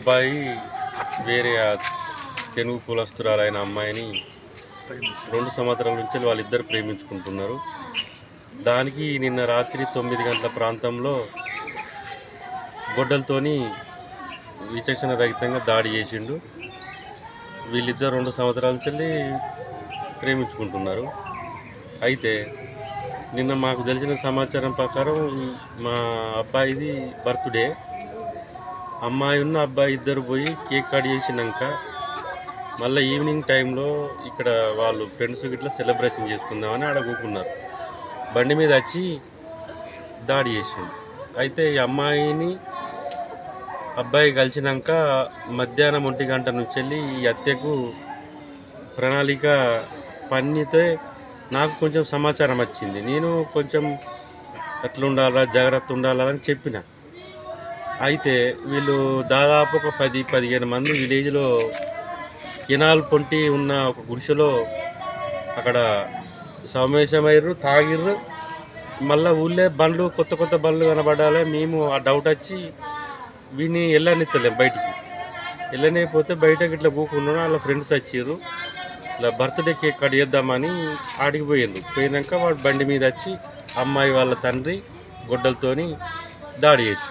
అబ్బాయి వేరే తెలుగు కులస్తురాలైన అమ్మాయిని 2 సంవత్సరాల నుంచి వాళ్ళిద్దరు ప్రేమించుకుంటున్నారు. దానికి నిన్న రాత్రి 9 గంటల ప్రాంతంలో గొడ్డలతోని విచక్షణ రహితంగా దాడి చేసిండు. వీళ్ళిద్దరు 2 సంవత్సరాల నుంచి ప్రేమించుకుంటున్నారు. అయితే నిన్న మాకు తెలిసిన సమాచారం ప్రకారం మా అబ్బాయిది బర్త్డే, అమ్మాయి ఉన్న అబ్బాయి ఇద్దరు పోయి కేక్ కట్ చేసినాక మళ్ళీ ఈవినింగ్ టైంలో ఇక్కడ వాళ్ళు ఫ్రెండ్స్ ఇట్లా సెలబ్రేషన్ చేసుకుందామని ఆడ కూకున్నారు. బండి మీద వచ్చి దాడి చేసిండు. అయితే ఈ అమ్మాయిని అబ్బాయి కలిసినాక మధ్యాహ్నం 1 గంట నుంచి వెళ్ళి ఈ హత్యకు ప్రణాళిక పన్నితే నాకు కొంచెం సమాచారం వచ్చింది. నేను కొంచెం ఎట్లా ఉండాలా, జాగ్రత్త ఉండాలని చెప్పిన. అయితే వీళ్ళు దాదాపు ఒక 10-15 మంది విలేజ్లో కెనాల్ పొంటి ఉన్న ఒక గుడిసెలో అక్కడ సమావేశమయ్యారు, తాగిర్రు. మళ్ళీ ఊళ్ళో బండ్లు కొత్త బండ్లు కనబడాలి. మేము ఆ డౌట్ వచ్చి వీడిని వెళ్ళనిస్తలేం, బయటికి వెళ్ళనిపోతే బయటకి ఇట్లా కూకున్నాను. వాళ్ళ ఫ్రెండ్స్ వచ్చారు, ఇలా బర్త్డే కేక్ కట్ చేద్దామని ఆడికి పోయినాక వాడు బండి మీద వచ్చి అమ్మాయి వాళ్ళ తండ్రి గొడ్డలతోని దాడి చేసి